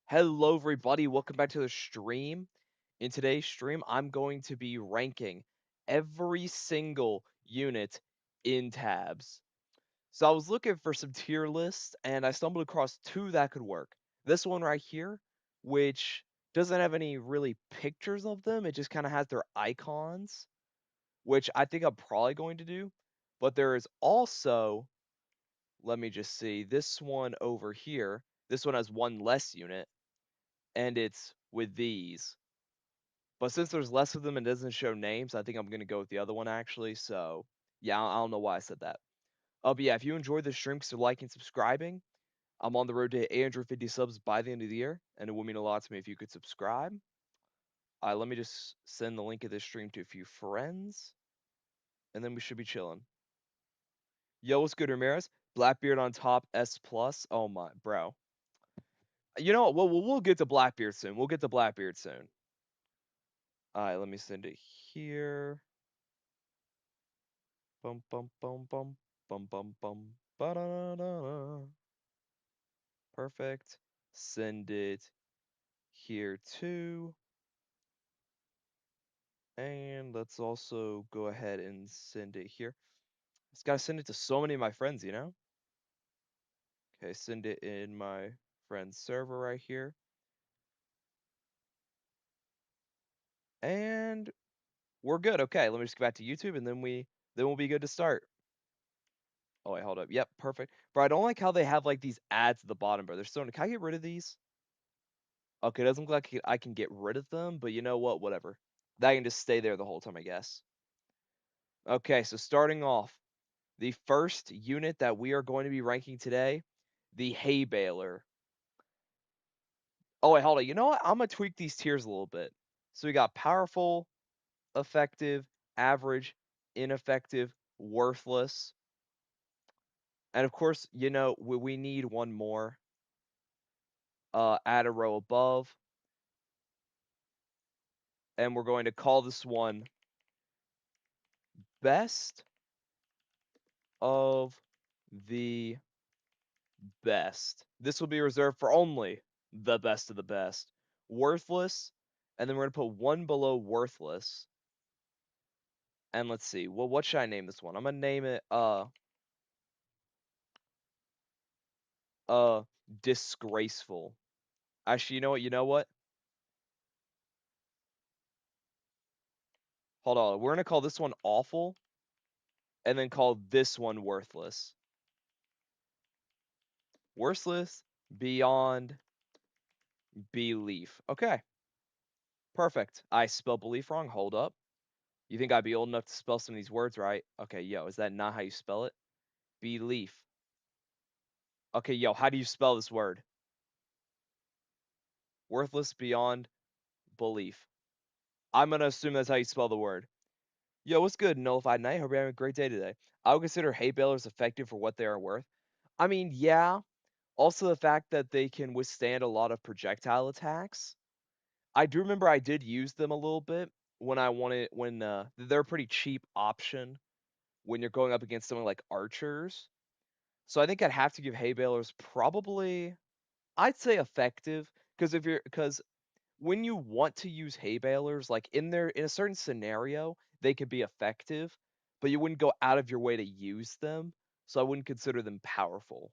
Hello, everybody. Welcome back to the stream. In today's stream, I'm going to be ranking every single unit in tabs. So I was looking for some tier lists, and I stumbled across two that could work. This one right here, which doesn't have any really pictures of them. It just kind of has their icons, which I think I'm probably going to do. But there is also, let me just see, this one over here. This one has one less unit and it's with these. But since there's less of them and doesn't show names, I think I'm gonna go with the other one actually. So yeah, I don't know why I said that. But yeah, if you enjoyed the stream, consider liking, subscribing. I'm on the road to 850 subs by the end of the year, and it would mean a lot to me if you could subscribe. Let me just send the link of this stream to a few friends, and then we should be chilling. Yo, what's good, Ramirez? Blackbeard on top, S plus. Oh my, bro. You know what? We'll get to Blackbeard soon. We'll get to Blackbeard soon. All right, let me send it here. Bum bum bum bum bum bum bum ba da da da. Perfect. Send it here too. And let's also go ahead and send it here. Just gotta send it to so many of my friends, you know? Okay, send it in my friend's server right here. And we're good. Okay, let me just go back to YouTube and then we'll be good to start. Oh wait, hold up. Yep, perfect. Bro, I don't like how they have like these ads at the bottom, bro. They're so. Can I get rid of these? Okay, it doesn't look like I can get rid of them, but you know what? Whatever. That can just stay there the whole time, I guess. Okay, so starting off, the first unit that we are going to be ranking today, the hay baler. Oh, wait, hold on. You know what? I'm going to tweak these tiers a little bit. So we got powerful, effective, average, ineffective, worthless. And of course, you know, we need one more. Add a row above. And we're going to call this one best of the best. This will be reserved for only the best of the best. Worthless, and then we're gonna put one below worthless. And let's see. Well, what should I name this one? I'm gonna name it uh disgraceful. Actually, you know what? You know what? Hold on. We're gonna call this one awful, and then call this one worthless. Worthless beyond belief. Okay, perfect. I spelled belief wrong. Hold up. You think I'd be old enough to spell some of these words right? Okay, yo, is that not how you spell it? Belief. Okay, yo, how do you spell this word? Worthless beyond belief. I'm gonna assume that's how you spell the word. Yo, what's good, Nullified Knight? Hope you're having a great day today. I would consider hay balers effective for what they are worth. I mean, yeah. Also, the fact that they can withstand a lot of projectile attacks. I do remember I did use them a little bit when I wanted when they're a pretty cheap option when you're going up against someone like archers. So I think I'd have to give hay balers probably I'd say effective because when you want to use hay balers, like in a certain scenario, they could be effective, but you wouldn't go out of your way to use them. So I wouldn't consider them powerful.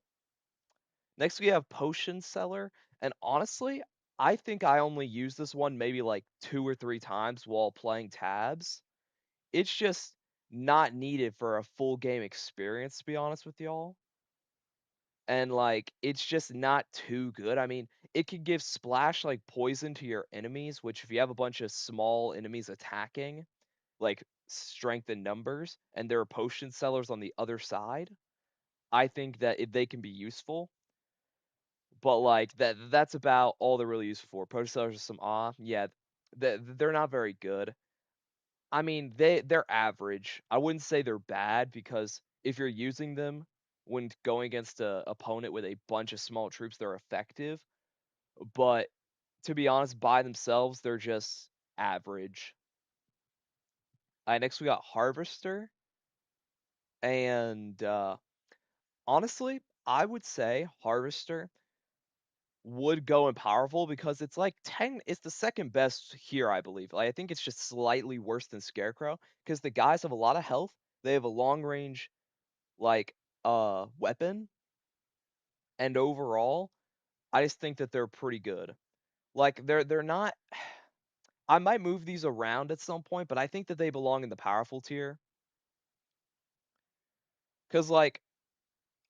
Next we have Potion Seller, and honestly, I think I only use this one maybe like 2 or 3 times while playing tabs. It's just not needed for a full game experience, to be honest with y'all. And like it's just not too good. I mean, it could give splash like poison to your enemies, which if you have a bunch of small enemies attacking, like strength in numbers, and there are potion sellers on the other side, I think that they can be useful. But like that's about all they're really useful for. Potion sellers are some yeah, they're not very good. I mean, they're average. I wouldn't say they're bad because if you're using them when going against a opponent with a bunch of small troops, they're effective. But to be honest, by themselves, they're just average. Next we got Harvester, and honestly, I would say Harvester. would go in powerful because it's like 10 it's the second best here, I believe. Like, I think it's just slightly worse than Scarecrow because the guys have a lot of health. They have a long range like weapon, and overall, I just think that they're pretty good. Like they're not I might move these around at some point, but I think that they belong in the powerful tier cuz like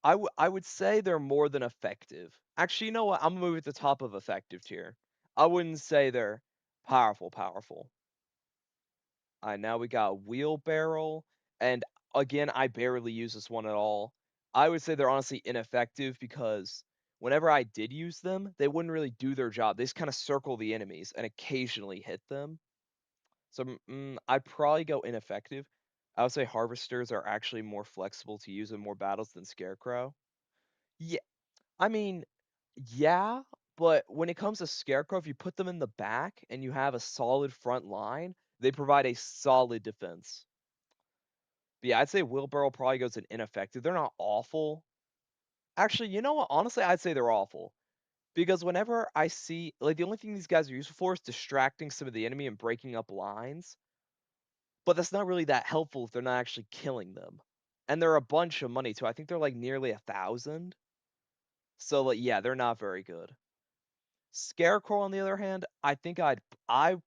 I would say they're more than effective. Actually, you know what? I'm gonna move at the top of effective tier. I wouldn't say they're powerful. Alright, now we got wheelbarrow, and again, I barely use this one at all. I would say they're honestly ineffective because whenever I did use them, they wouldn't really do their job. They just kind of circle the enemies and occasionally hit them. So I'd probably go ineffective. I would say harvesters are actually more flexible to use in more battles than Scarecrow. Yeah, I mean, yeah, but when it comes to Scarecrow, if you put them in the back and you have a solid front line, they provide a solid defense. But yeah, I'd say Wheelbarrow probably goes in ineffective. They're not awful. Actually, you know what? Honestly, I'd say they're awful. Because whenever I see like the only thing these guys are useful for is distracting some of the enemy and breaking up lines. But that's not really that helpful if they're not actually killing them. And they're a bunch of money too. I think they're like nearly 1,000. So like yeah, they're not very good. Scarecrow, on the other hand, I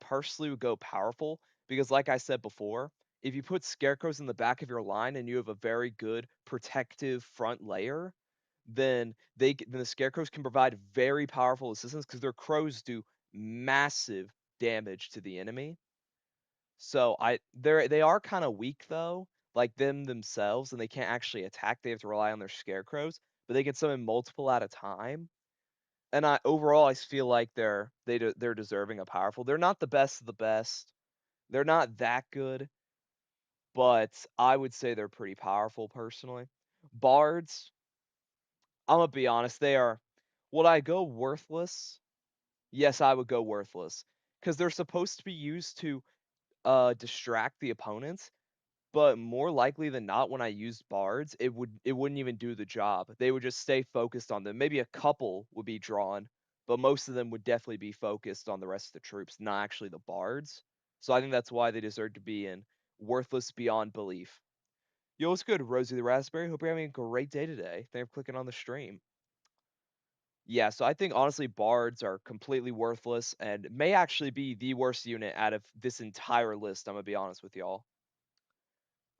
personally would go powerful because, like I said before, if you put scarecrows in the back of your line and you have a very good protective front layer, then the scarecrows can provide very powerful assistance because their crows do massive damage to the enemy. So they are kind of weak though, like them themselves, and they can't actually attack. They have to rely on their scarecrows, but they can summon multiple at a time. And I overall, I feel like they're deserving of powerful. They're not the best of the best. They're not that good, but I would say they're pretty powerful personally. Bards, Imma be honest, they are would I go worthless? Yes, I would go worthless because 'cause they're supposed to be used to, distract the opponents, but more likely than not, when I used bards, it wouldn't even do the job. They would just stay focused on them. Maybe a couple would be drawn, but most of them would definitely be focused on the rest of the troops, not actually the bards. So I think that's why they deserve to be in worthless beyond belief. Yo, what's good, Rosie the Raspberry? Hope you're having a great day today. Thank you for clicking on the stream. Yeah, so I think honestly bards are completely worthless and may actually be the worst unit out of this entire list, I'm gonna be honest with y'all.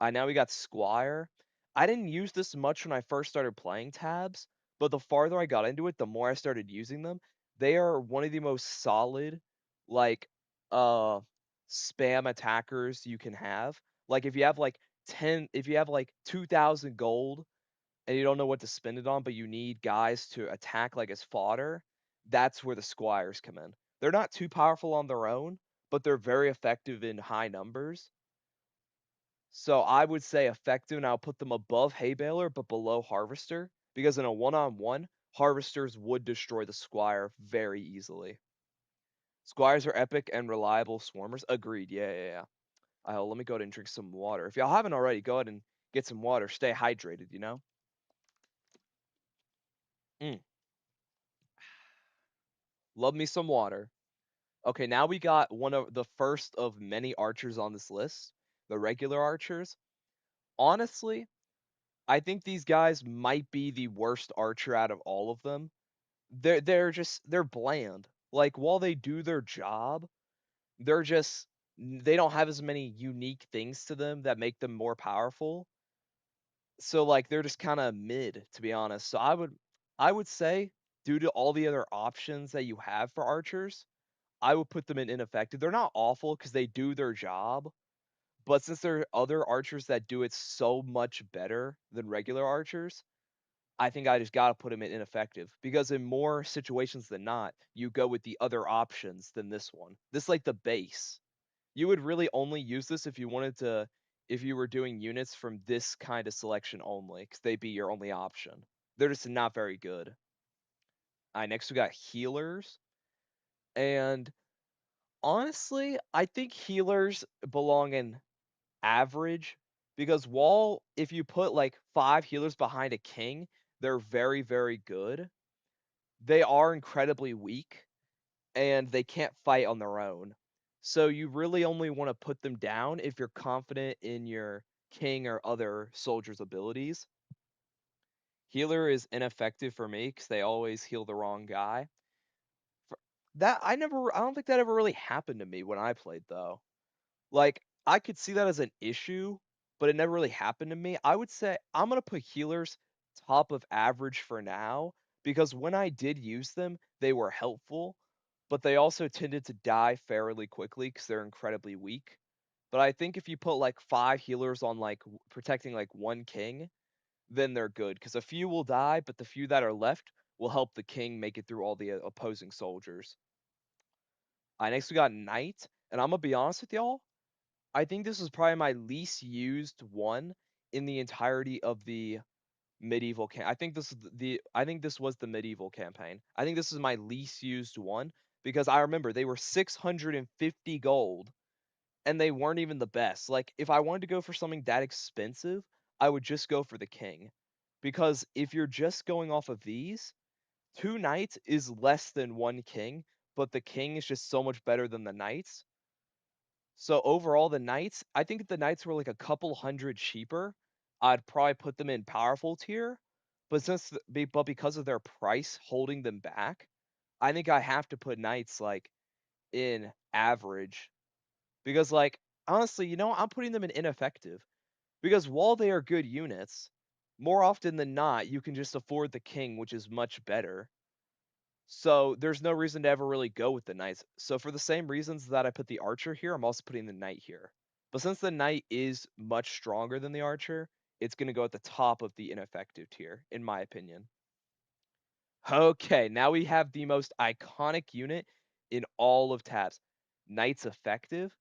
Now we got Squire. I didn't use this much when I first started playing tabs, but the farther I got into it, the more I started using them. They are one of the most solid, like, uh, spam attackers you can have. Like, if you have like 2,000 gold and you don't know what to spend it on, but you need guys to attack like as fodder, that's where the Squires come in. They're not too powerful on their own, but they're very effective in high numbers. So I would say effective, and I'll put them above hay baler, but below harvester, because in a one-on-one, harvesters would destroy the squire very easily. Squires are epic and reliable swarmers. Agreed. Yeah. Let me go ahead and drink some water. If y'all haven't already, go ahead and get some water. Stay hydrated, you know? Mm, love me some water. Okay, now we got one of the first of many archers on this list, the regular archers. Honestly, I think these guys might be the worst archer out of all of them. They're bland. Like while they do their job, they're just they don't have as many unique things to them that make them more powerful. So like they're just kind of mid to be honest. So I would say due to all the other options that you have for archers, I would put them in ineffective. They're not awful because they do their job, but since there are other archers that do it so much better than regular archers, I think I just gotta put him in ineffective because in more situations than not, you go with the other options than this one. This like the base. You would really only use this if you were doing units from this kind of selection only, because they'd be your only option. They're just not very good. Alright, next we got healers. And honestly, I think healers belong in average because while if you put like 5 healers behind a king, they're very, very good. they are incredibly weak and they can't fight on their own. So you really only want to put them down if you're confident in your king or other soldiers' abilities. Healer is ineffective for me because they always heal the wrong guy. For that I don't think that ever really happened to me when I played though. Like, I could see that as an issue, but it never really happened to me. I would say I'm gonna put healers top of average for now, because when I did use them, they were helpful, but they also tended to die fairly quickly because 'cause they're incredibly weak. But I think if you put, like, 5 healers on, like, protecting, like, 1 king, then they're good. Because a few will die, but the few that are left will help the king make it through all the, opposing soldiers. Next we got knight, and Imma be honest with y'all, I think this is probably my least used one in the entirety of the medieval I think this is I think this was the medieval campaign. I think this is my least used one because I remember they were 650 gold and they weren't even the best. Like if I wanted to go for something that expensive, I would just go for the king. Because if you're just going off of these, two knights is less than one king, but the king is just so much better than the knights. So overall, the knights, I think if the knights were like a couple hundred cheaper, I'd probably put them in powerful tier. But but because of their price holding them back, I think I have to put knights like in average because like honestly, I'm putting them in ineffective because while they are good units, more often than not, you can just afford the king, which is much better. So there's no reason to ever really go with the knights. So for the same reasons that I put the archer here, I'm also putting the knight here. But since the knight is much stronger than the archer, it's going to go at the top of the ineffective tier, in my opinion. Okay, now we have the most iconic unit in all of tabs. Knight's effective.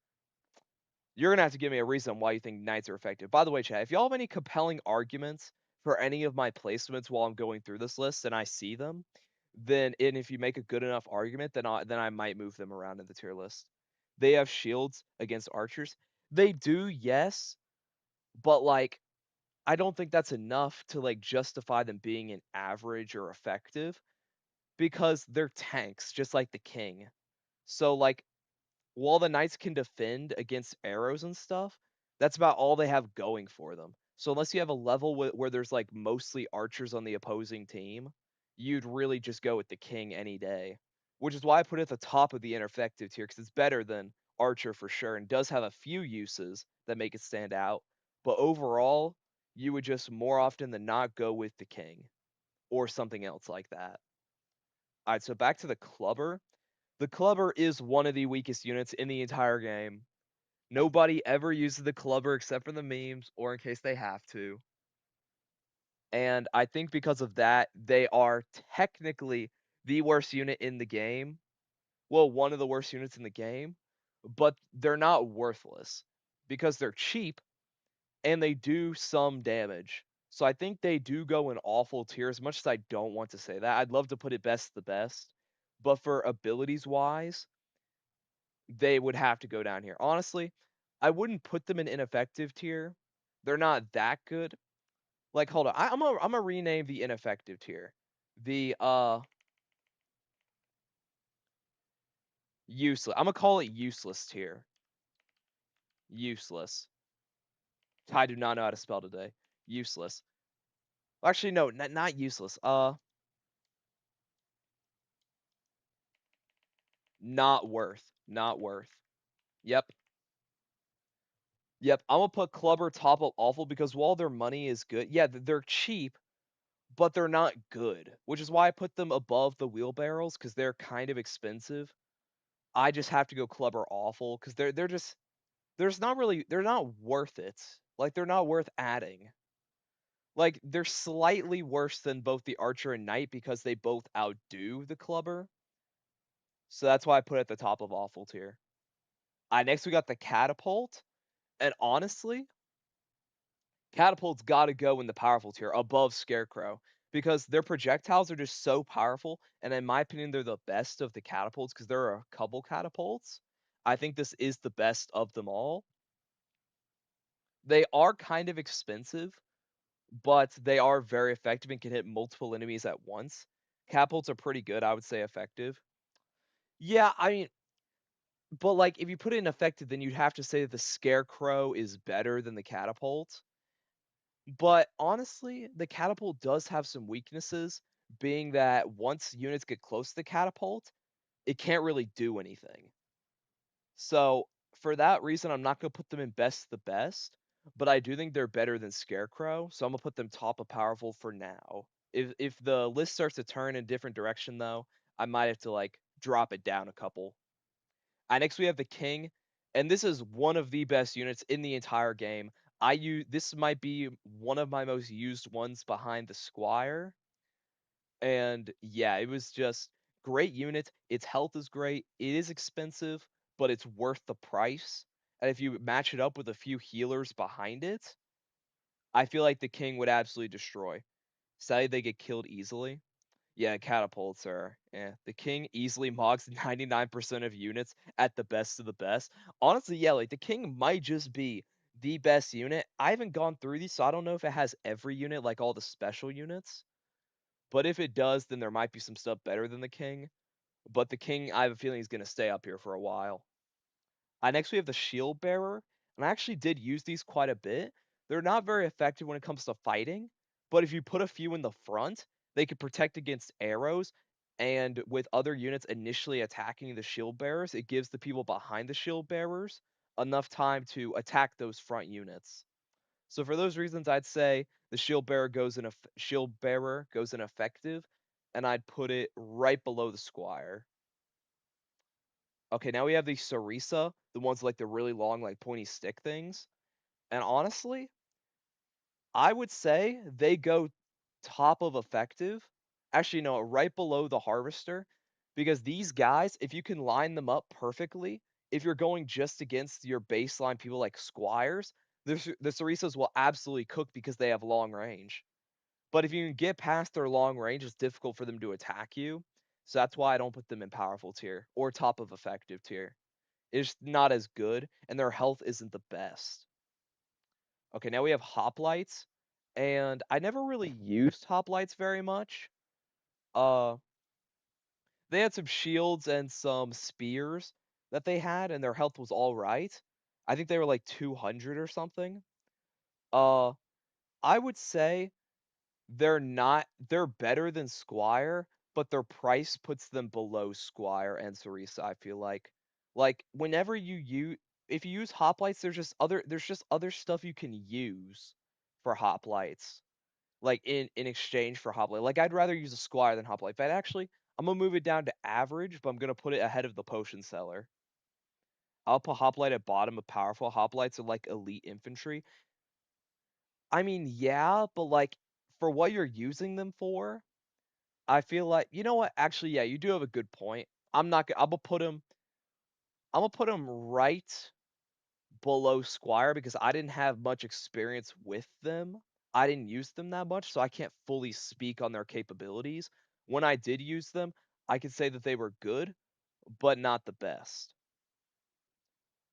You're gonna have to give me a reason why you think knights are effective. By the way, chat, if y'all have any compelling arguments for any of my placements while I'm going through this list and I see them, and if you make a good enough argument, then I might move them around in the tier list. They have shields against archers. They do, yes, but like I don't think that's enough to like justify them being an average or effective because they're tanks, just like the king. So like while the knights can defend against arrows and stuff, that's about all they have going for them. So unless you have a level where there's like mostly archers on the opposing team, you'd really just go with the king any day. Which is why I put it at the top of the ineffective tier because it's better than archer for sure and does have a few uses that make it stand out. But overall, you would just more often than not go with the king or something else like that. All right, so back to the clubber. The clubber is one of the weakest units in the entire game. Nobody ever uses the clubber except for the memes or in case they have to. And I think because of that, they are technically the worst unit in the game. Well, one of the worst units in the game, but they're not worthless because they're cheap and they do some damage. So I think they do go in awful tier as much as I don't want to say that. I'd love to put it best the best, but for abilities wise, they would have to go down here. Honestly, I wouldn't put them in ineffective tier. They're not that good. Like, hold on. I'm gonna rename the ineffective tier. The useless. I'm gonna call it useless tier. Useless. I do not know how to spell today. Useless. Actually, no, not useless. Not worth. Not worth. Yep. Yep. I'm gonna put Clubber top of awful because while their money is good, yeah, they're cheap, but they're not good, which is why I put them above the wheelbarrows because they're kind of expensive. I just have to go Clubber awful because they're just they're not worth it. Like they're not worth adding. Like they're slightly worse than both the Archer and Knight because they both outdo the Clubber. So that's why I put it at the top of awful tier. Next we got the Catapult, and honestly, Catapult's got to go in the powerful tier above Scarecrow because their projectiles are just so powerful, and in my opinion, they're the best of the catapults because there are a couple catapults. I think this is the best of them all. They are kind of expensive, but they are very effective and can hit multiple enemies at once. Catapults are pretty good, I would say effective. Yeah, I mean, but, like, if you put it in effective, then you'd have to say that the Scarecrow is better than the Catapult. But, honestly, the Catapult does have some weaknesses, being that once units get close to the Catapult, it can't really do anything. So, for that reason, I'm not gonna put them in best the best, but I do think they're better than Scarecrow, so I'm gonna put them top of powerful for now. If the list starts to turn in a different direction though, I might have to, like, drop it down a couple. Next we have the King, and this is one of the best units in the entire game. This might be one of my most used ones behind the Squire, and yeah, it was just great unit. Its health is great. It is expensive, but it's worth the price. And if you match it up with a few healers behind it, I feel like the King would absolutely destroy. Sadly, they get killed easily. Yeah, catapults are the King easily mogs 99% of units at the best of the best. Honestly, yeah, like, the King might just be the best unit. I haven't gone through these, so I don't know if it has every unit, like all the special units, but if it does, then there might be some stuff better than the King, but the King, I have a feeling, is gonna stay up here for a while. Next we have the Shield Bearer, and I actually did use these quite a bit. They're not very effective when it comes to fighting, but if you put a few in the front, they could protect against arrows, and with other units initially attacking the Shield Bearers, it gives the people behind the Shield Bearers enough time to attack those front units. So for those reasons, I'd say the Shield Bearer goes in effective, and I'd put it right below the Squire. Okay, now we have the Sarisa, the ones with, like, the really long, like, pointy stick things, and honestly, I would say they go top of effective. Actually, no, right below the Harvester, because these guys, if you can line them up perfectly, if you're going just against your baseline people like Squires, the Sarisas will absolutely cook because they have long range. But if you can get past their long range, it's difficult for them to attack you. So that's why I don't put them in powerful tier or top of effective tier. It's not as good, and their health isn't the best. Okay, now we have hoplites, and I never really used hoplites very much. Uh, they had some shields and some spears that they had, and their health was all right. I think they were like 200 or something. Uh, I would say they're better than Squire, but their price puts them below Squire and Sarisa, I feel like. Like, whenever if you use hoplites, there's just other stuff you can use for hoplites, like, in exchange for hoplite. Like, I'd rather use a Squire than hoplite, but actually, I'm gonna move it down to average, but I'm gonna put it ahead of the potion seller. I'll put hoplite at bottom of powerful. Hoplites are like elite infantry. I mean, yeah, but, like, for what you're using them for, I feel like you know what? Actually, yeah, you do have a good point. I'm not gonna I'm gonna put him right below Squire because I didn't have much experience with them. I didn't use them that much, so I can't fully speak on their capabilities. When I did use them, I could say that they were good, but not the best.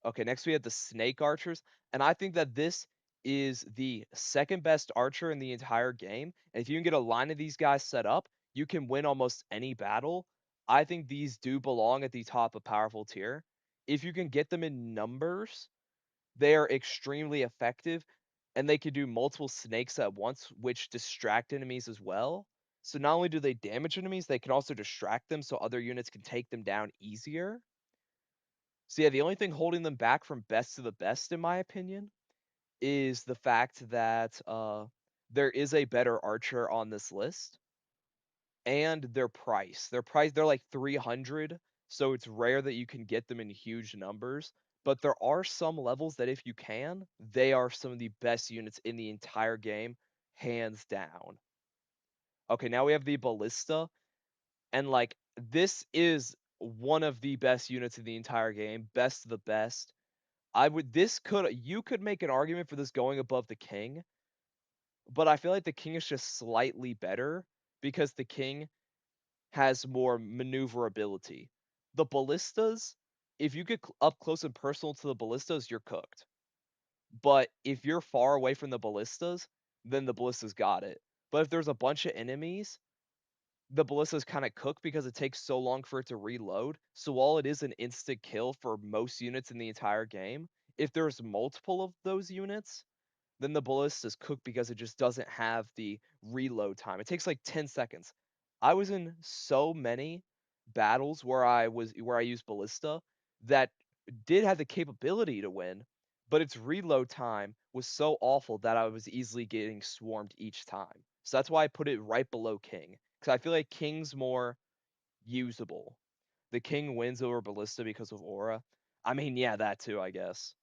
Okay, next we have the Snake Archers, and I think that this is the second best archer in the entire game. And if you can get a line of these guys set up, you can win almost any battle. I think these do belong at the top of powerful tier. If you can get them in numbers, they are extremely effective, and they can do multiple snakes at once, which distract enemies as well. So not only do they damage enemies, they can also distract them so other units can take them down easier. So yeah, the only thing holding them back from best to the best, in my opinion, is the fact that there is a better archer on this list, and their price. They're like 300, so it's rare that you can get them in huge numbers. But there are some levels that if you can, they are some of the best units in the entire game, hands down. Okay, now we have the ballista, and like this is one of the best units in the entire game, best of the best. I would this could You could make an argument for this going above the king, but I feel like the king is just slightly better because the king has more maneuverability. The ballistas, if you get up close and personal to the ballistas, you're cooked. But if you're far away from the ballistas, then the ballistas got it. But if there's a bunch of enemies, the ballistas kinda cook because it takes so long for it to reload, so while it is an instant kill for most units in the entire game, if there's multiple of those units, then the ballistas cook because it just doesn't have the reload time. It takes like 10 seconds. I was in so many battles where I used ballista that did have the capability to win, but its reload time was so awful that I was easily getting swarmed each time. So that's why I put it right below king, because I feel like king's more usable. The king wins over ballista because of aura. I mean, yeah, that too, I guess.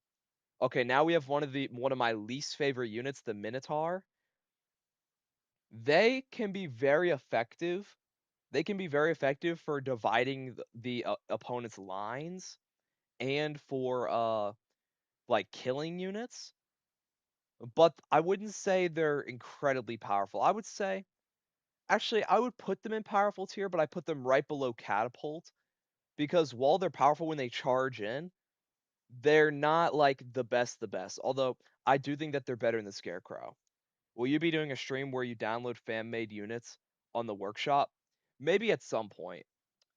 Okay, now we have one of my least favorite units, the Minotaur. They can be very effective. They can be very effective for dividing the opponent's lines and for like killing units, but I wouldn't say they're incredibly powerful. I would say actually I would put them in powerful tier, but I put them right below catapult because while they're powerful when they charge in, they're not like the best. Although I do think that they're better than the Scarecrow. Will you be doing a stream where you download fan-made units on the workshop? Maybe at some point.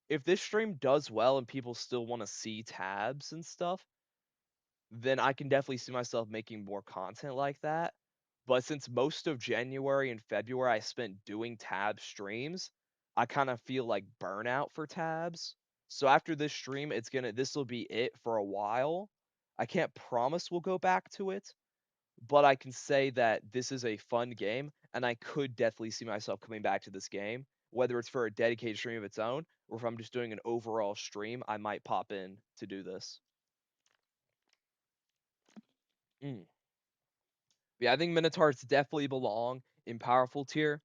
If this stream does well and people still want to see tabs and stuff, then I can definitely see myself making more content like that. But since most of January and February I spent doing tab streams, I kind of feel like burnout for tabs. So after this stream, this will be it for a while. I can't promise we'll go back to it, but I can say that this is a fun game, and I could definitely see myself coming back to this game, whether it's for a dedicated stream of its own, or if I'm just doing an overall stream, I might pop in to do this. Mm. Yeah, I think Minotaurs definitely belong in powerful tier,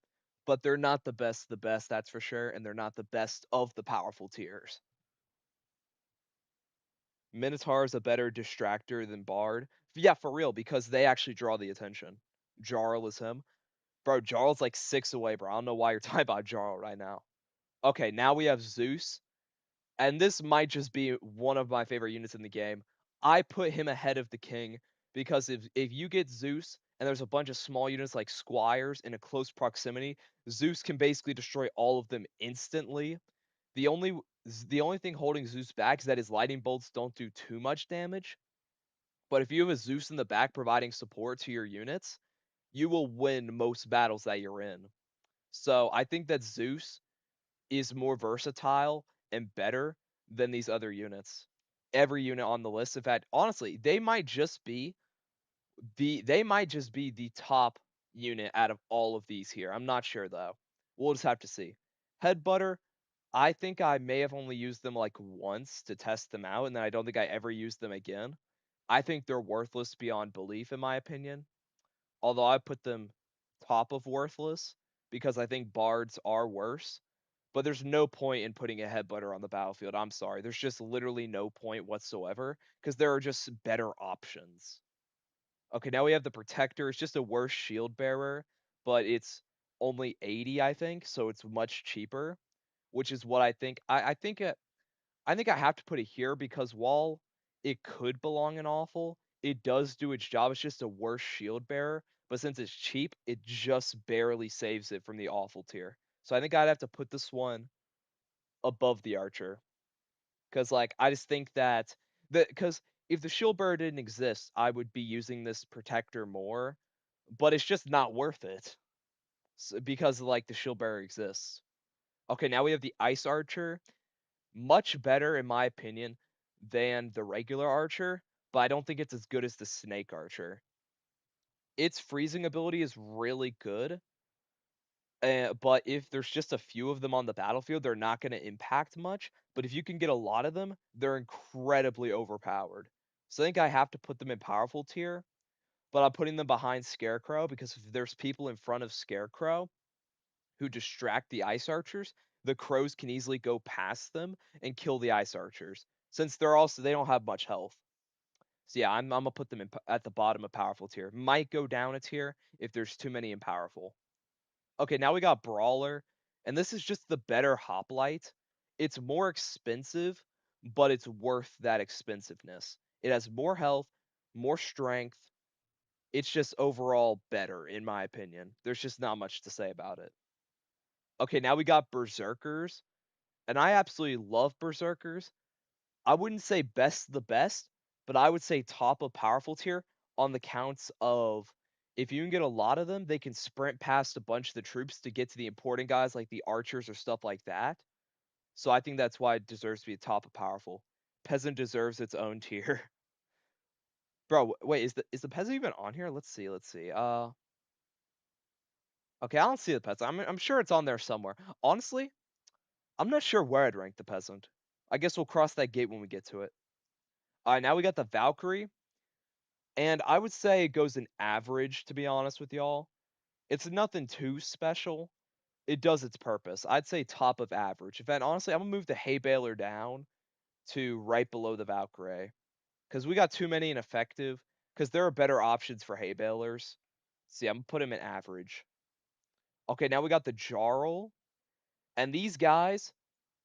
but they're not the best, that's for sure, and they're not the best of the powerful tiers. Minotaur is a better distractor than Bard. Yeah, for real, because they actually draw the attention. Jarl is him. Bro, Jarl's like 6 away, bro. I don't know why you're talking about Jarl right now. Okay, now we have Zeus, and this might just be one of my favorite units in the game. I put him ahead of the king because if you get Zeus and there's a bunch of small units like squires in a close proximity, Zeus can basically destroy all of them instantly. The only the only thing holding Zeus back is that his lightning bolts don't do too much damage. But if you have a Zeus in the back providing support to your units, you will win most battles that you're in. So I think that Zeus is more versatile and better than these other units. Every unit on the list. In fact, honestly, they might just be the top unit out of all of these here. I'm not sure though. We'll just have to see. Headbutter, I think I may have only used them like once to test them out, and then I don't think I ever used them again. I think they're worthless beyond belief, in my opinion. Although I put them top of worthless because I think bards are worse. But there's no point in putting a headbutter on the battlefield. I'm sorry. There's just literally no point whatsoever because there are just better options. Okay, now we have the protector. It's just a worse shield bearer, but it's only 80, I think, so it's much cheaper, which is what I think. I think I have to put it here because while it could belong in awful, it does do its job. It's just a worse shield bearer, but since it's cheap, it just barely saves it from the awful tier. So I think I'd have to put this one above the archer because like I just think that because if the shield bearer didn't exist, I would be using this protector more, but it's just not worth it because like the shield bearer exists. Okay, now we have the ice archer. Much better, in my opinion, than the regular archer, but I don't think it's as good as the snake archer. Its freezing ability is really good, but if there's just a few of them on the battlefield, they're not going to impact much. But if you can get a lot of them, they're incredibly overpowered. So I think I have to put them in powerful tier, but I'm putting them behind Scarecrow because if there's people in front of Scarecrow who distract the ice archers, the crows can easily go past them and kill the ice archers since they don't have much health. So yeah, I'm gonna put them at the bottom of powerful tier. Might go down a tier if there's too many in powerful. Okay, now we got brawler, and this is just the better hoplite. It's more expensive, but it's worth that expensiveness. It has more health, more strength. It's just overall better in my opinion. There's just not much to say about it. Okay, now we got Berserkers, and I absolutely love Berserkers. I wouldn't say best the best, but I would say top of powerful tier on the counts of if you can get a lot of them, they can sprint past a bunch of the troops to get to the important guys like the archers or stuff like that. So I think that's why it deserves to be a top of powerful. Peasant deserves its own tier. Bro, wait, is the peasant even on here? Let's see, let's see. Okay, I don't see the peasant. I'm sure it's on there somewhere. Honestly, I'm not sure where I'd rank the peasant. I guess we'll cross that gate when we get to it. Alright, now we got the Valkyrie, and I would say it goes an average, to be honest with y'all. It's nothing too special. It does its purpose. I'd say top of average. In fact, honestly, I'm gonna move the Hay Baler down to right below the Valkyrie. Because we got too many ineffective. Because there are better options for Hay Balers. See, I'm gonna put him in average. Okay, now we got the Jarl. And these guys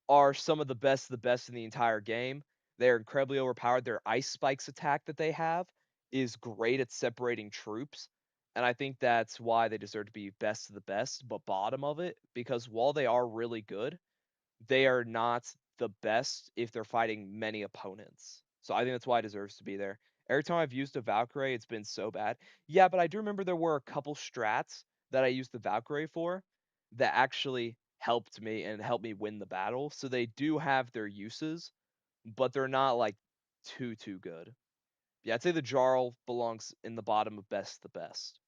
are some of the best in the entire game. They're incredibly overpowered. Their ice spikes attack that they have is great at separating troops. And I think that's why they deserve to be best of the best, but bottom of it, because while they are really good, they are not the best if they're fighting many opponents. So I think that's why it deserves to be there. Every time I've used a Valkyrie, it's been so bad. Yeah, but I do remember there were a couple strats that I used the Valkyrie for that actually helped me and helped me win the battle. So they do have their uses, but they're not like too good. Yeah, I'd say the Jarl belongs in the bottom of best the best.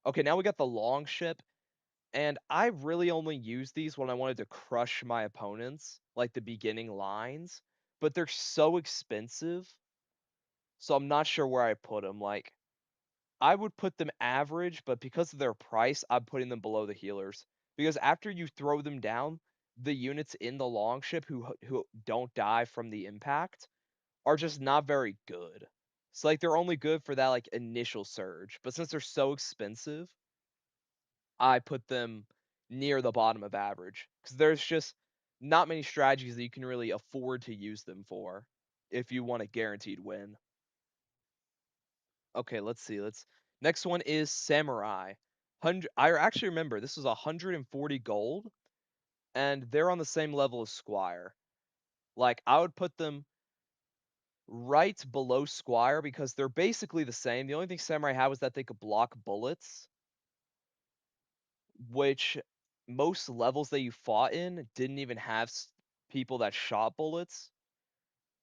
Okay, now we got the long ship. And I really only use these when I wanted to crush my opponents, like the beginning lines, but they're so expensive, so I'm not sure where I put them. Like, I would put them average, but because of their price, I'm putting them below the healers. Because after you throw them down, the units in the longship who don't die from the impact are just not very good. So like they're only good for that like initial surge, but since they're so expensive, I put them near the bottom of average because there's just not many strategies that you can really afford to use them for if you want a guaranteed win. Okay, let's see. Let's next one is Samurai. I actually remember this was 140 gold, and they're on the same level as Squire. Like I would put them right below Squire because they're basically the same. The only thing Samurai had was that they could block bullets, which most levels that you fought in didn't even have people that shot bullets.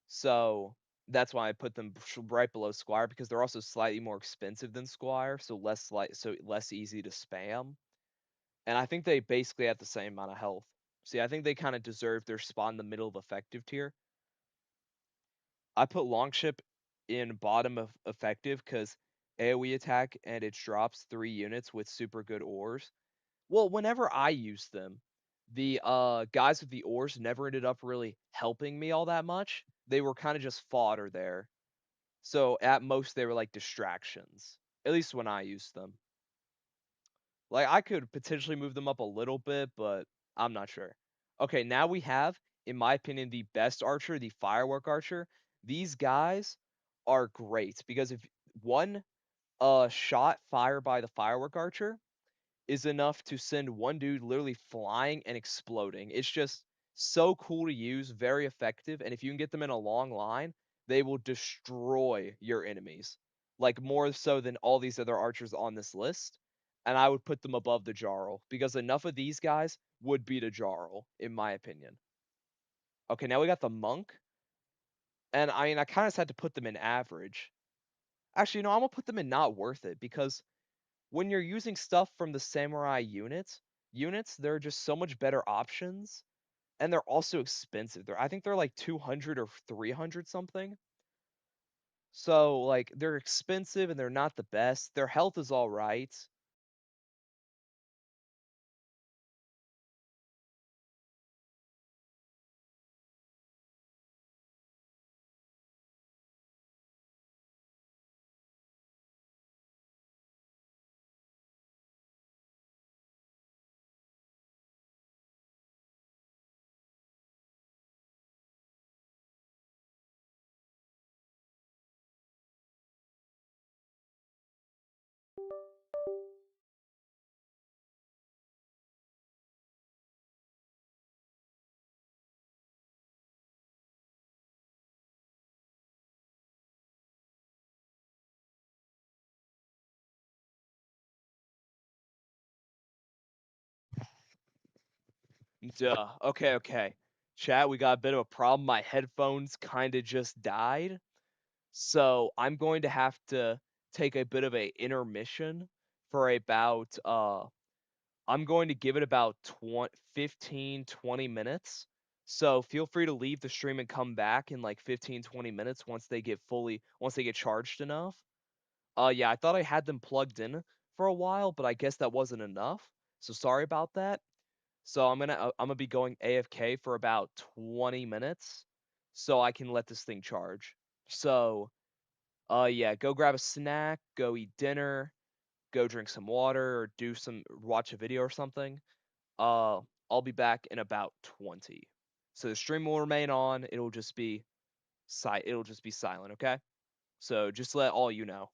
So that's why I put them right below Squire because they're also slightly more expensive than Squire, so less easy to spam. And I think they basically have the same amount of health. See, I think they kind of deserve their spot in the middle of effective tier. I put Longship in bottom of effective because AoE attack and it drops 3 units with super good ores. Well, whenever I used them, the guys with the ores never ended up really helping me all that much. They were kind of just fodder there. So at most they were like distractions. At least when I used them. Like I could potentially move them up a little bit, but I'm not sure. Okay, now we have, in my opinion, the best archer, the firework archer. These guys are great because if one shot fired by the firework archer is enough to send one dude literally flying and exploding. It's just so cool to use, very effective, and if you can get them in a long line, they will destroy your enemies. Like more so than all these other archers on this list. And I would put them above the Jarl because enough of these guys would beat a Jarl, in my opinion. Okay, now we got the Monk. And I mean, I kind of just had to put them in average. Actually, no, I'm gonna put them in not worth it because when you're using stuff from the samurai units, there are just so much better options, and they're also expensive. I think they're like 200 or 300 something. So like they're expensive and they're not the best. Their health is all right. Duh. Okay, okay. Chat, we got a bit of a problem. My headphones kinda just died. So I'm going to have to take a bit of a intermission for about I'm going to give it about 15, 20 minutes. So feel free to leave the stream and come back in like 15, 20 minutes once they get charged enough. Yeah, I thought I had them plugged in for a while, but I guess that wasn't enough. So sorry about that. So I'm gonna be going AFK for about 20 minutes so I can let this thing charge. So yeah, go grab a snack, go eat dinner, go drink some water, or watch a video or something. Uh, I'll be back in about 20. So the stream will remain on. It'll just be silent, okay? So just let all you know.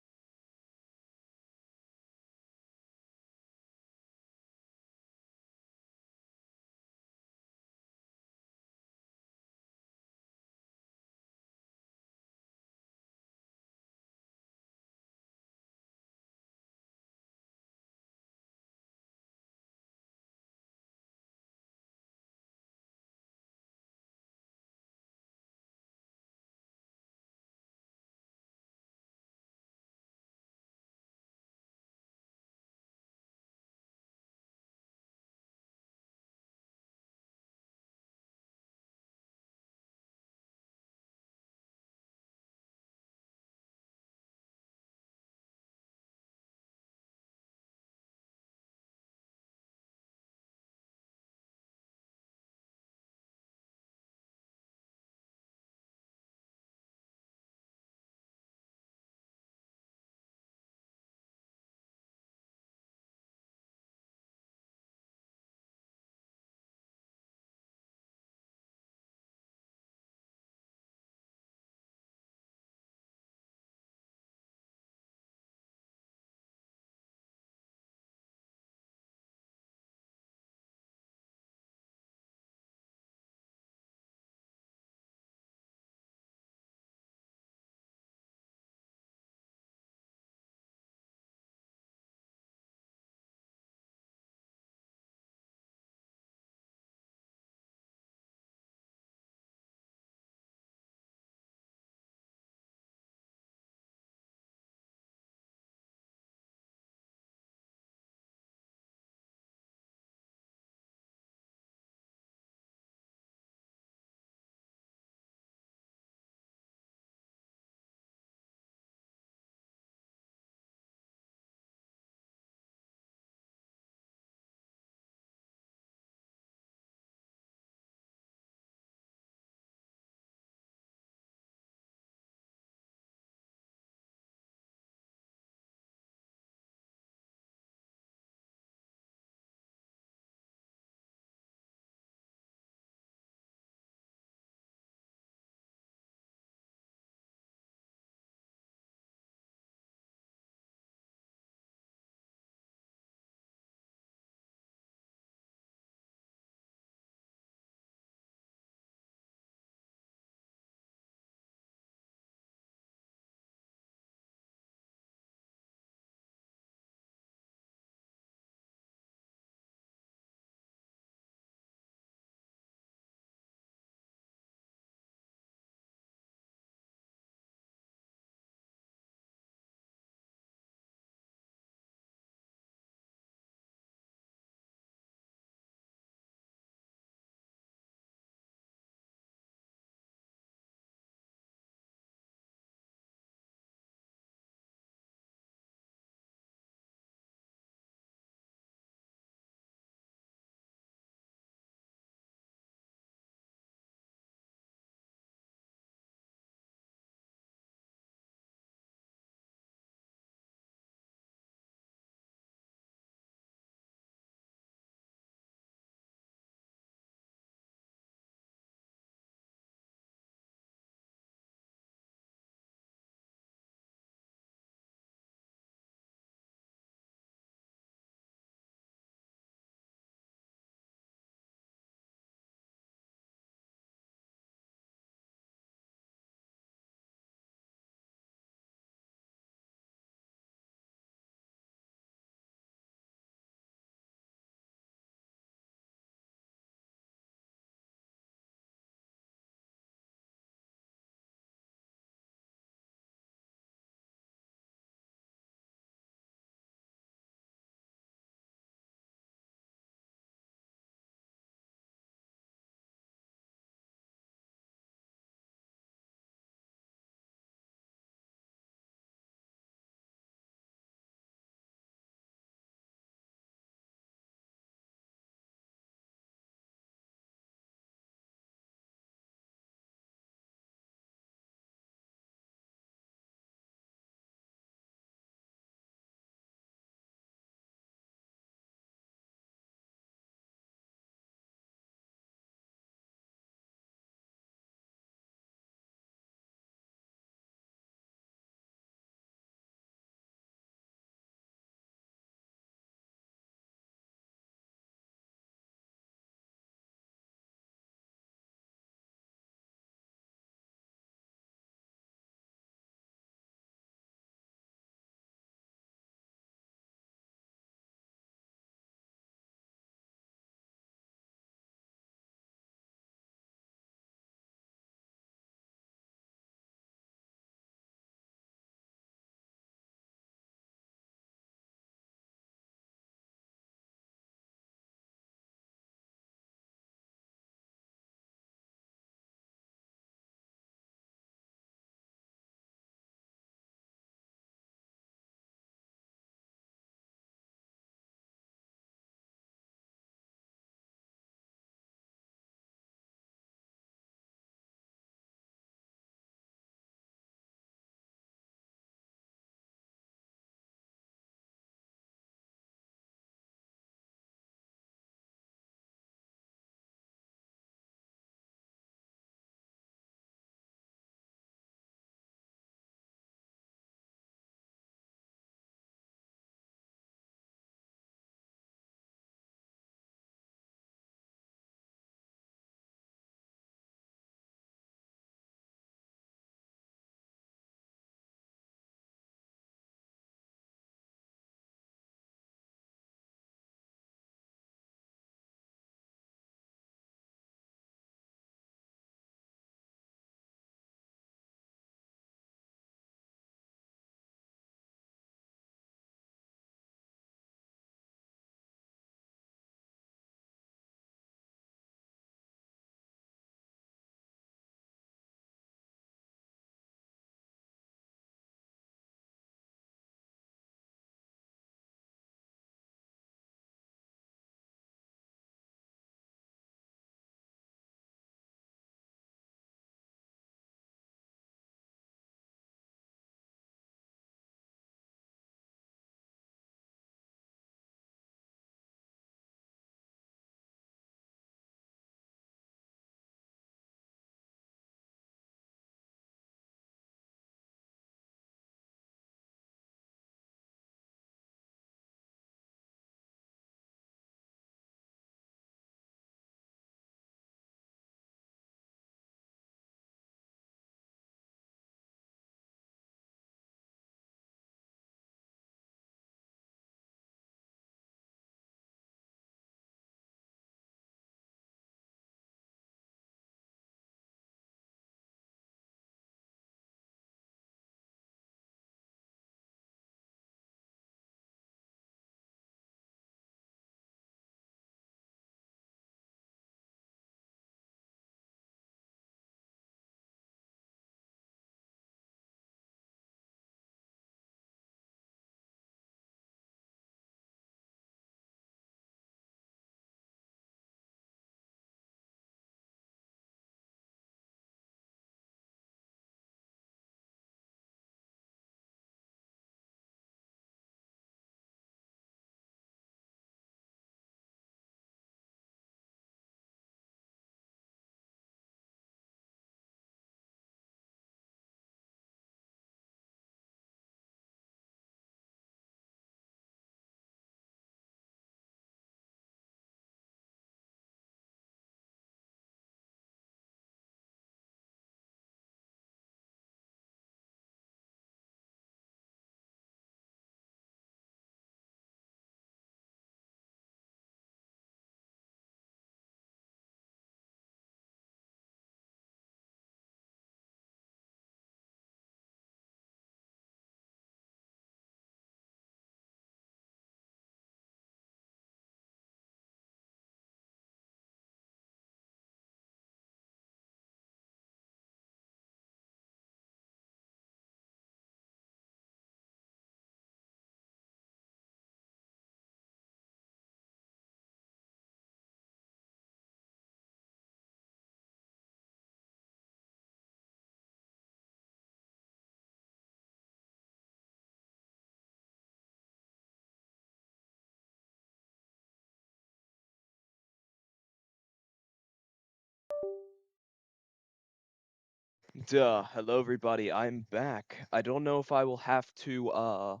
Duh, hello everybody, I'm back. I don't know if I will have to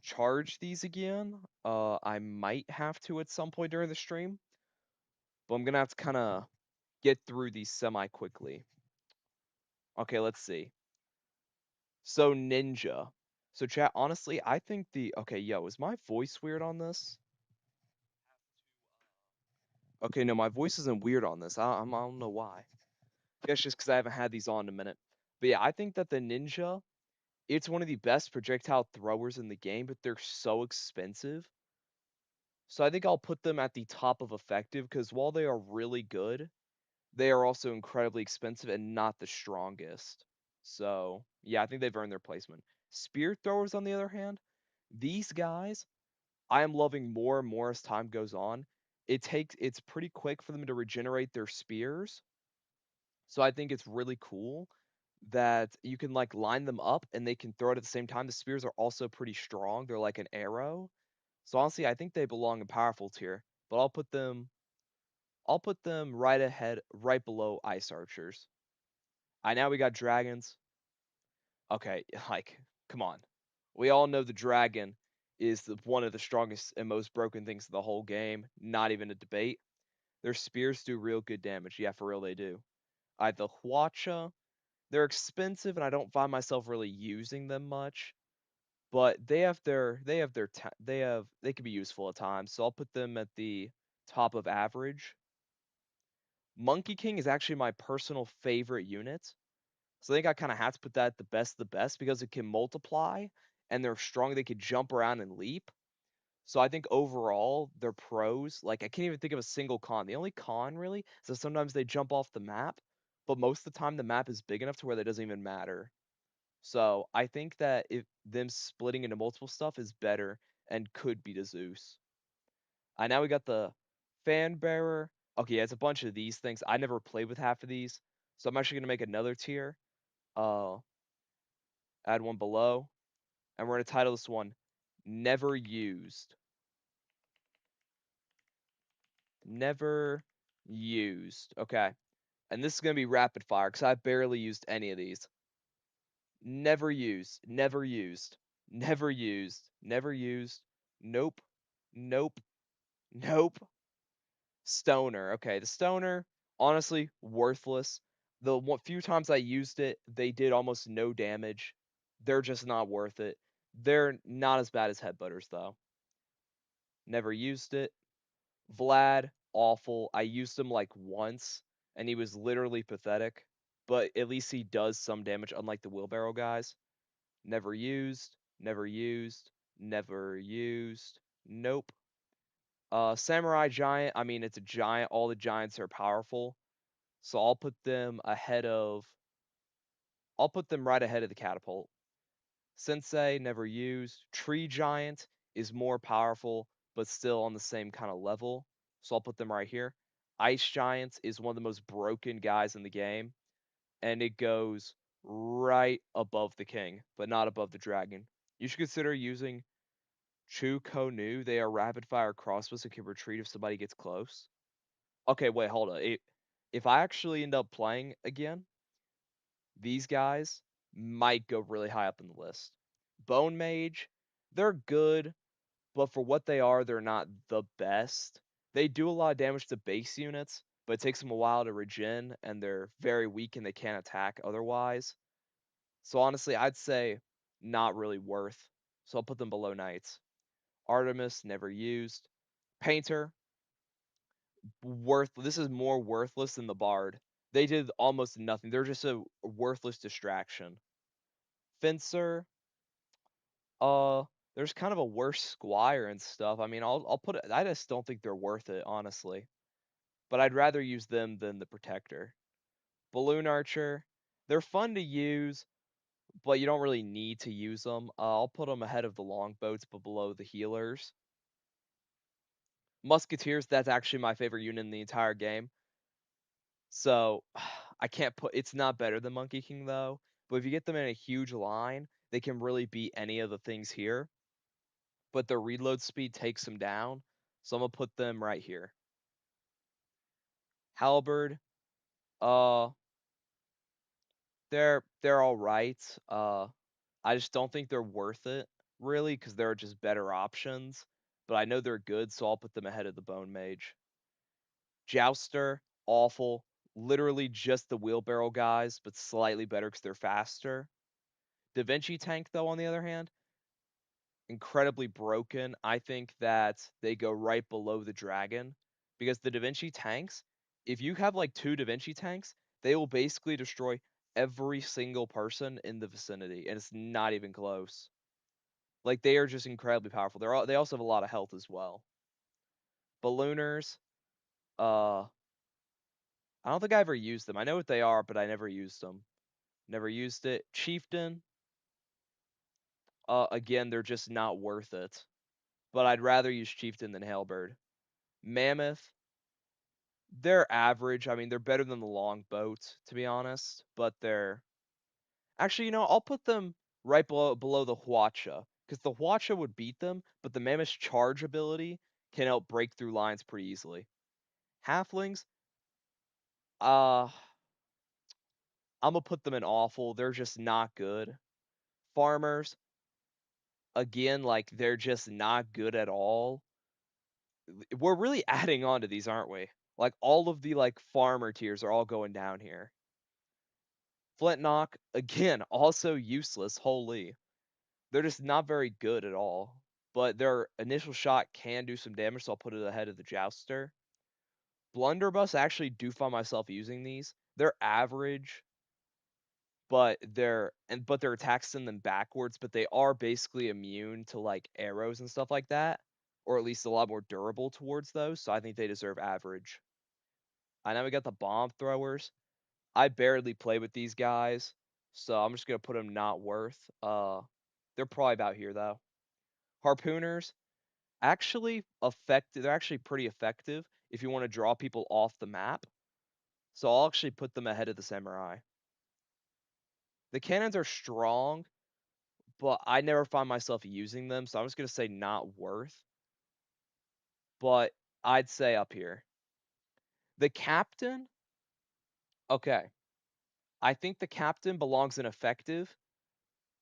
charge these again. I might have to at some point during the stream, but I'm gonna have to kind of get through these semi quickly. Okay, let's see. So Ninja. So chat, honestly, I think the okay, yo, is my voice weird on this? Okay, no, my voice isn't weird on this. I don't know why. I guess just because I haven't had these on in a minute. But yeah, I think that the Ninja, it's one of the best projectile throwers in the game, but they're so expensive. So I think I'll put them at the top of effective because while they are really good, they are also incredibly expensive and not the strongest. So yeah, I think they've earned their placement. Spear throwers, on the other hand, these guys, I am loving more and more as time goes on. It's pretty quick for them to regenerate their spears. So I think it's really cool that you can like line them up and they can throw it at the same time. The spears are also pretty strong. They're like an arrow. So honestly, I think they belong in powerful tier, but I'll put them right ahead, right below ice archers. I now we got dragons. Okay, like come on. We all know the dragon is one of the strongest and most broken things in the whole game. Not even a debate. Their spears do real good damage. Yeah, for real they do. I the Hwacha, they're expensive and I don't find myself really using them much, but they can be useful at times. So I'll put them at the top of average. Monkey King is actually my personal favorite unit. So I think I kind of have to put that at the best because it can multiply and they're strong. They could jump around and leap. So I think overall they're pros. Like I can't even think of a single con. The only con really is that sometimes they jump off the map, but most of the time the map is big enough to where that doesn't even matter. So I think that if them splitting into multiple stuff is better and could be to Zeus. Now we got the fan bearer. Okay, yeah, it's a bunch of these things. I never played with half of these, so I'm actually gonna make another tier. Uh, add one below, and we're gonna title this one "Never Used." Never used. Okay, and this is gonna be rapid fire because I barely used any of these. Never used. Never used. Never used. Never used. Nope. Nope. Nope. Stoner. Okay, the stoner, honestly, worthless. The few times I used it, they did almost no damage. They're just not worth it. They're not as bad as headbutters, though. Never used it. Vlad, awful. I used him like once, and he was literally pathetic. But at least he does some damage, unlike the wheelbarrow guys. Never used. Never used. Never used. Nope. Samurai Giant, I mean, it's a giant. All the giants are powerful. So I'll put them right ahead of the catapult. Sensei, never used. Tree Giant is more powerful, but still on the same kind of level. So I'll put them right here. Ice Giant is one of the most broken guys in the game, and it goes right above the king, but not above the dragon. You should consider using Chu Konu. They are rapid fire crossbows that can retreat if somebody gets close. Okay, wait, hold on. If I actually end up playing again, these guys might go really high up in the list. Bone Mage, they're good, but for what they are, they're not the best. They do a lot of damage to base units, but it takes them a while to regen, and they're very weak and they can't attack otherwise. So honestly, I'd say not really worth. So I'll put them below Knights. Artemis, never used. Painter, this is more worthless than the Bard. They did almost nothing. They're just a worthless distraction. Fencer, uh, there's kind of a worse Squire and stuff. I mean, I'll put it. I just don't think they're worth it, honestly. But I'd rather use them than the Protector. Balloon Archer, they're fun to use, but you don't really need to use them. I'll put them ahead of the Longboats, but below the Healers. Musketeers, that's actually my favorite unit in the entire game. So I can't put. It's not better than Monkey King though. But if you get them in a huge line, they can really beat any of the things here. But their reload speed takes them down. So I'm gonna put them right here. Halberd, uh, They're alright, I just don't think they're worth it, really, because 'cause there are just better options, but I know they're good, so I'll put them ahead of the Bone Mage. Jouster, awful, literally just the wheelbarrow guys, but slightly better because 'cause they're faster. Da Vinci Tank, though, on the other hand, incredibly broken. I think that they go right below the Dragon, because the Da Vinci tanks, if you have, like, 2 Da Vinci tanks, they will basically destroy every single person in the vicinity, and it's not even close. Like, they are just incredibly powerful. They also have a lot of health as well. Ballooners, uh, I don't think I ever used them. I know what they are, but I never used them. Never used it. Chieftain, again, they're just not worth it, but I'd rather use Chieftain than Halberd. Mammoth, they're average. I mean, they're better than the longboat, to be honest, but they're actually, I'll put them right below the Hwacha, because the Hwacha would beat them, but the Mammoth's charge ability can help break through lines pretty easily. Halflings, uh, Imma put them in awful. They're just not good. Farmers, again, like, they're just not good at all. We're really adding on to these, aren't we? Like, all of the, like, farmer tiers are all going down here. Flint again, also useless, holy. They're just not very good at all, but their initial shot can do some damage, so I'll put it ahead of the Jouster. Blunderbuss, I actually do find myself using these. They're average, but their attacks send them backwards, but they are basically immune to, like, arrows and stuff like that, or at least a lot more durable towards those, so I think they deserve average. I know we got the bomb throwers. I barely play with these guys, so I'm just gonna put them not worth. They're probably about here though. Harpooners, they're actually pretty effective if you wanna draw people off the map, so I'll actually put them ahead of the samurai. The cannons are strong, but I never find myself using them, so I'm just gonna say not worth, but I'd say up here. The captain, okay, I think the captain belongs in effective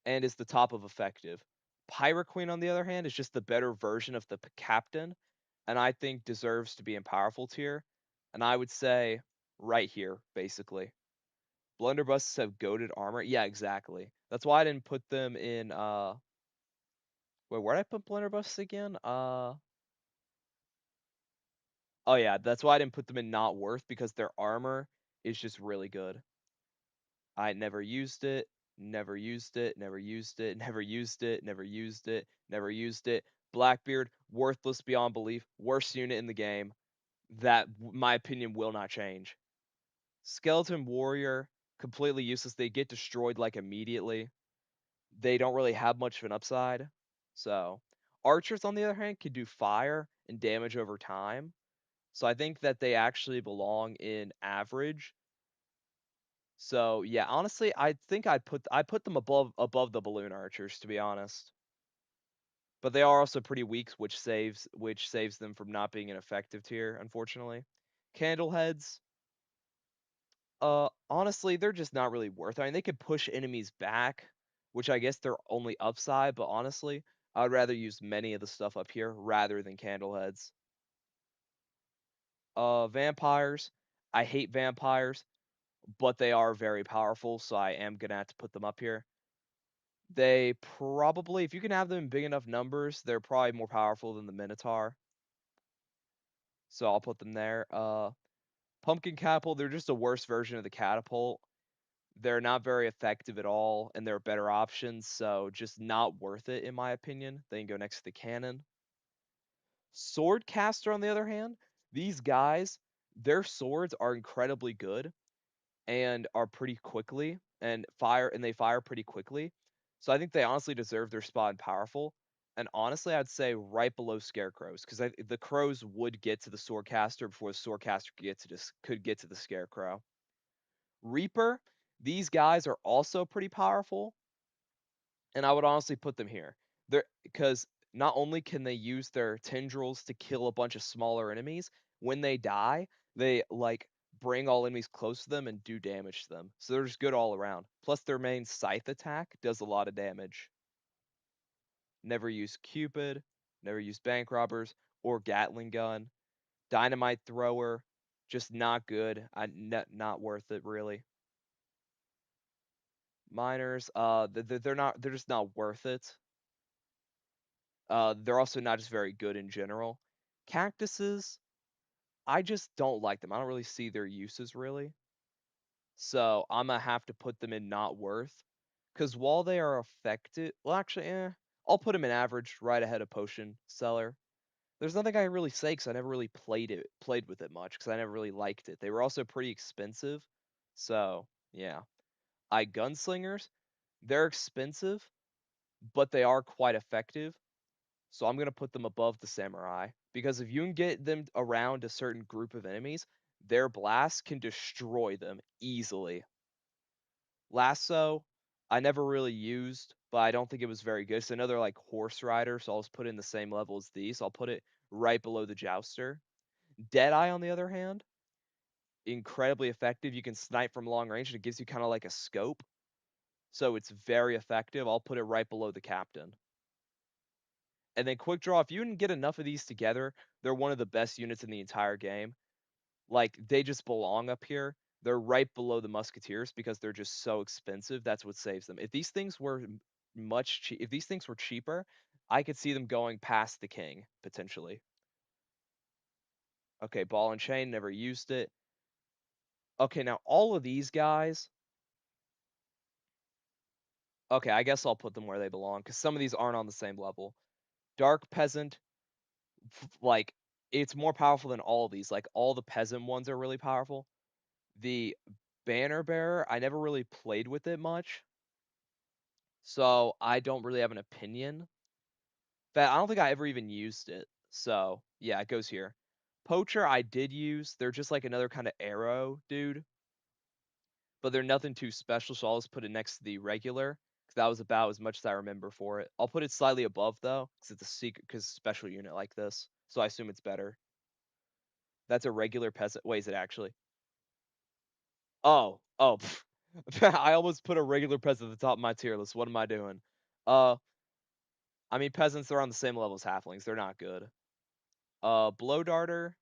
and is the top of effective. Pirate Queen, on the other hand, is just the better version of the captain, and I think deserves to be in powerful tier, and I would say right here, basically. Blunderbusses have goated armor. Yeah, exactly. That's why I didn't put them in. Wait, where did I put Blunderbusses again? Oh yeah, that's why I didn't put them in not worth, because their armor is just really good. I never used it, never used it, never used it, never used it, never used it, never used it. Blackbeard, worthless beyond belief, worst unit in the game. My opinion will not change. Skeleton Warrior, completely useless. They get destroyed like immediately. They don't really have much of an upside. So, archers on the other hand can do fire and damage over time. So I think that they actually belong in average. So yeah, honestly, I think I put them above the balloon archers, to be honest. But they are also pretty weak, which saves them from not being an effective tier, unfortunately. Candleheads, honestly, they're just not really worth it. I mean, they could push enemies back, which I guess they're only upside, but honestly, I would rather use many of the stuff up here rather than candleheads. Vampires, I hate vampires, but they are very powerful, so I am gonna have to put them up here. They probably, if you can have them in big enough numbers, they're probably more powerful than the Minotaur, so I'll put them there. Pumpkin Catapult, they're just a worse version of the Catapult. They're not very effective at all, and they're better options, so just not worth it in my opinion. They can go next to the cannon. Swordcaster, on the other hand, these guys, their swords are incredibly good and are pretty quickly and they fire pretty quickly. So I think they honestly deserve their spot in powerful. And honestly, I'd say right below scarecrows, because the crows would get to the swordcaster before the swordcaster could get to the scarecrow. Reaper, these guys are also pretty powerful, and I would honestly put them here. They're because not only can they use their tendrils to kill a bunch of smaller enemies, when they die, they like bring all enemies close to them and do damage to them. So they're just good all around. Plus their main scythe attack does a lot of damage. Never use Cupid, never use bank robbers or Gatling gun. Dynamite thrower, just not good. Not worth it really. Miners, they're not they're just not worth it. They're also not just very good in general. Cactuses, I just don't like them. I don't really see their uses really. So Imma have to put them in not worth. Because while they are effective, well, actually, I'll put them in average, right ahead of potion seller. There's nothing I really say because I never really played with it much because I never really liked it. They were also pretty expensive, so yeah. Gunslingers, they're expensive, but they are quite effective. So I'm gonna put them above the samurai because if you can get them around a certain group of enemies, their blast can destroy them easily. Lasso, I never really used, but I don't think it was very good. It's another like horse rider, so I'll just put it in the same level as these. I'll put it right below the jouster. Deadeye, on the other hand, incredibly effective. You can snipe from long range, and it gives you kind of like a scope. So it's very effective. I'll put it right below the captain. And then quick draw, if you can get enough of these together, they're one of the best units in the entire game. Like they just belong up here. They're right below the musketeers because they're just so expensive. That's what saves them. If these things were if these things were cheaper, I could see them going past the king potentially. Okay, ball and chain, never used it. Okay, now all of these guys, okay, I guess I'll put them where they belong because some of these aren't on the same level. Dark peasant, like it's more powerful than all of these. Like all the peasant ones are really powerful. The banner bearer, I never really played with it much, so I don't really have an opinion. But I don't think I ever even used it. So yeah, it goes here. Poacher, I did use. They're just like another kind of arrow dude, but they're nothing too special. So I'll just put it next to the regular because that was about as much as I remember for it. I'll put it slightly above though because it's a secret because special unit like this. So I assume it's better. That's a regular peasant. Wait, is it actually? Oh. I almost put a regular peasant at the top of my tier list. What am I doing? Uh, I mean peasants are on the same level as halflings. They're not good. Blow darter.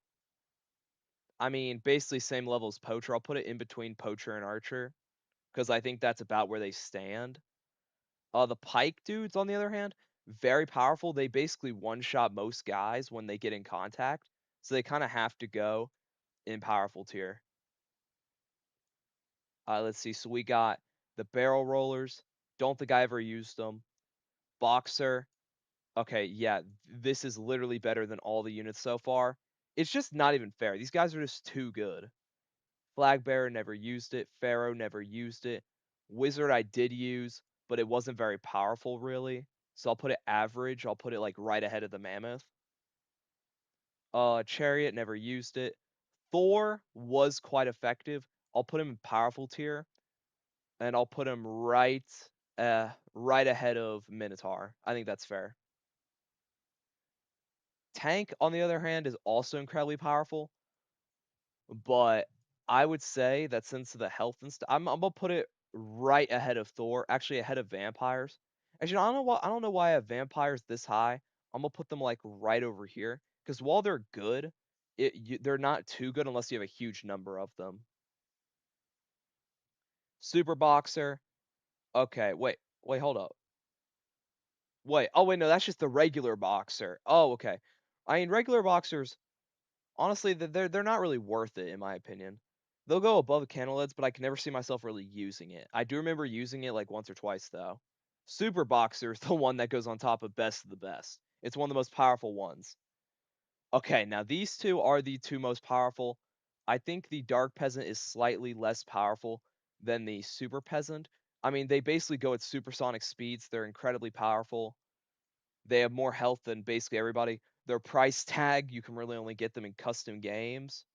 I mean, basically same level as poacher. I'll put it in between poacher and archer because I think that's about where they stand. The pike dudes, on the other hand, very powerful. They basically one-shot most guys when they get in contact, so they kind of have to go in powerful tier. Let's see. So we got the barrel rollers. Don't think I ever used them. Boxer. Okay, yeah, this is literally better than all the units so far. It's just not even fair. These guys are just too good. Flag bearer never used it. Pharaoh never used it. Wizard I did use, but it wasn't very powerful really. So I'll put it average. I'll put it like right ahead of the mammoth. Chariot never used it. Thor was quite effective. I'll put him in powerful tier, and I'll put him right ahead of Minotaur. I think that's fair. Tank, on the other hand, is also incredibly powerful, but I would say that since of the health and stuff, I'm gonna put it right ahead of Thor, actually ahead of vampires. Actually, I don't know why I have vampires this high. I'm gonna put them like right over here because while they're good, they're not too good unless you have a huge number of them. Super boxer. Okay, wait, hold up. Wait, oh wait, no, that's just the regular boxer. Oh, okay. I mean, regular boxers, honestly, they're not really worth it in my opinion. They'll go above candlelids, but I can never see myself really using it. I do remember using it like once or twice though. Super Boxer is the one that goes on top of best of the best. It's one of the most powerful ones. Okay, now these two are the two most powerful. I think the Dark Peasant is slightly less powerful than the Super Peasant. I mean, they basically go at supersonic speeds. They're incredibly powerful. They have more health than basically everybody. Their price tag, you can really only get them in custom games.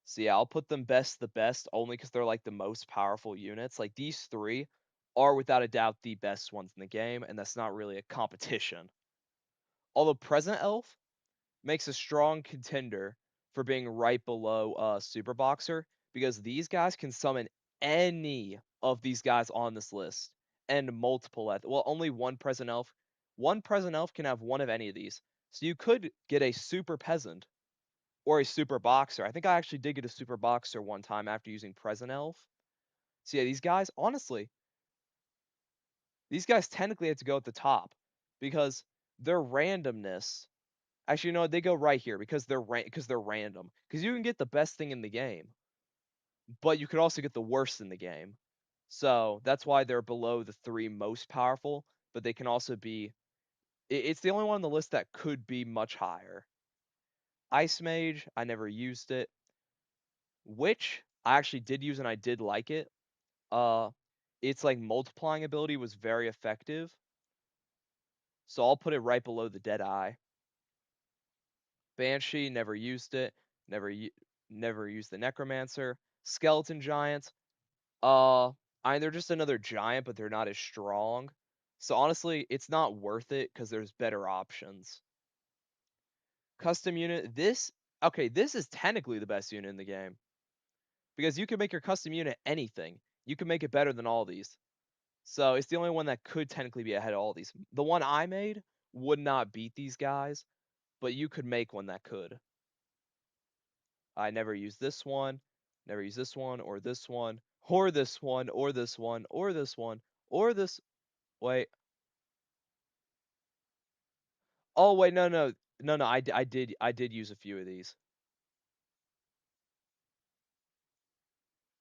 So yeah, I'll put them best the best only because they're like the most powerful units. Like these three are without a doubt the best ones in the game, and that's not really a competition. Although Present Elf makes a strong contender for being right below Super Boxer because these guys can summon any of these guys on this list and multiple well, only one present elf can have one of any of these. So you could get a super peasant or a super boxer. I think I actually did get a super boxer one time after using present elf. So yeah, these guys, honestly, these guys technically have to go at the top because their randomness. Actually, you know what? They go right here because they're random. Because you can get the best thing in the game, but you could also get the worst in the game. So that's why they're below the three most powerful. But they can also be. It's the only one on the list that could be much higher. Ice Mage, I never used it. Witch, I actually did use and I did like it. Uh, its like multiplying ability was very effective. So I'll put it right below the Deadeye. Banshee, never used it. Never never used the Necromancer. Skeleton Giants, I mean they're just another giant, but they're not as strong. So honestly, it's not worth it because there's better options. Custom unit, this is technically the best unit in the game because you can make your custom unit anything. You can make it better than all these. So it's the only one that could technically be ahead of all these. The one I made would not beat these guys, but you could make one that could. I never use this one, never use this one, or this one, or this one, or this one, or this one, or this. Wait. Oh wait, no, no, no, no. I did use a few of these.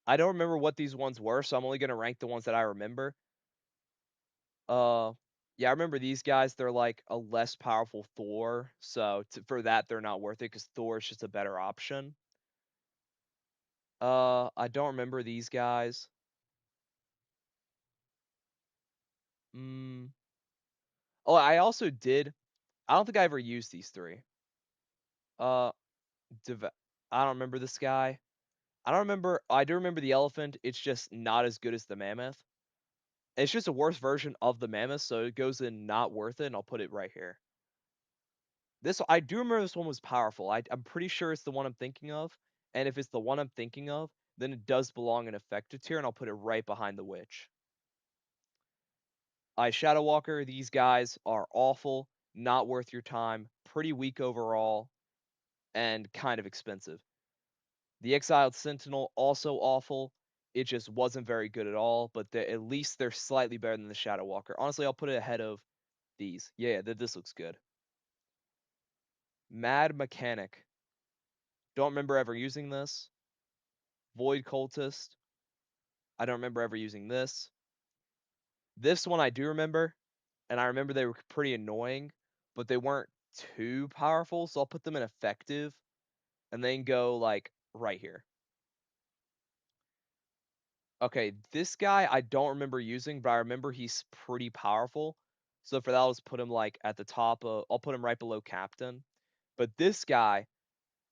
I don't remember what these ones were, so I'm only gonna rank the ones that I remember. Uh, yeah, I remember these guys. They're like a less powerful Thor, so for that they're not worth it because Thor is just a better option. I don't remember these guys. Mm. Oh, I also did. I don't think I ever used these three. Uh, I don't remember this guy. I don't remember. I do remember the elephant. It's just not as good as the mammoth. It's just a worse version of the mammoth, so it goes in not worth it, and I'll put it right here. This I do remember this one was powerful. I'm pretty sure it's the one I'm thinking of, and if it's the one I'm thinking of, then it does belong in effective tier, and I'll put it right behind the witch. Shadow Walker, these guys are awful, not worth your time, pretty weak overall, and kind of expensive. The Exiled Sentinel, also awful. It just wasn't very good at all, but at least they're slightly better than the Shadow Walker. Honestly, I'll put it ahead of these. Yeah, this looks good. Mad Mechanic. Don't remember ever using this. Void Cultist. I don't remember ever using this. This one I do remember, and I remember they were pretty annoying, but they weren't too powerful, so I'll put them in effective and then go like right here. Okay, this guy I don't remember using, but I remember he's pretty powerful. So for that, I'll just put him like at the top of, I'll put him right below Captain. But this guy,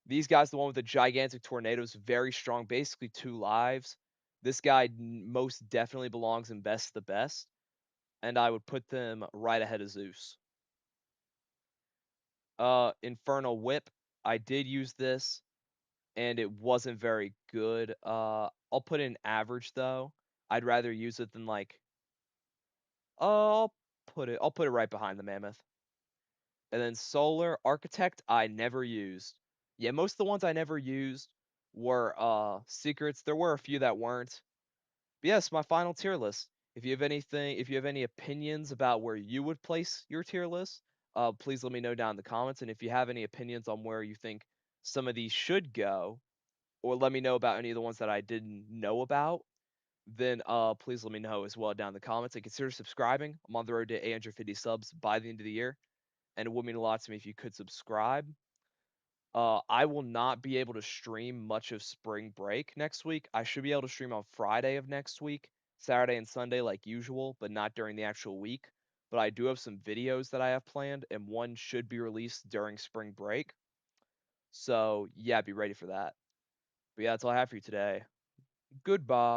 these guys, the one with the gigantic tornadoes, very strong, basically 2 lives. This guy most definitely belongs in best the best, and I would put them right ahead of Zeus. Infernal Whip, I did use this, and it wasn't very good. I'll put in average though. I'd rather use it than like I'll put it right behind the mammoth. And then Solar Architect I never used. Yeah, most of the ones I never used were secrets. There were a few that weren't. But yes, my final tier list. If you have any opinions about where you would place your tier list, please let me know down in the comments. And if you have any opinions on where you think some of these should go, or let me know about any of the ones that I didn't know about, then please let me know as well down in the comments and consider subscribing. I'm on the road to 850 subs by the end of the year, and it would mean a lot to me if you could subscribe. I will not be able to stream much of spring break next week. I should be able to stream on Friday of next week, Saturday and Sunday like usual, but not during the actual week. But I do have some videos that I have planned, and one should be released during spring break. So yeah, be ready for that. But yeah, that's all I have for you today. Goodbye.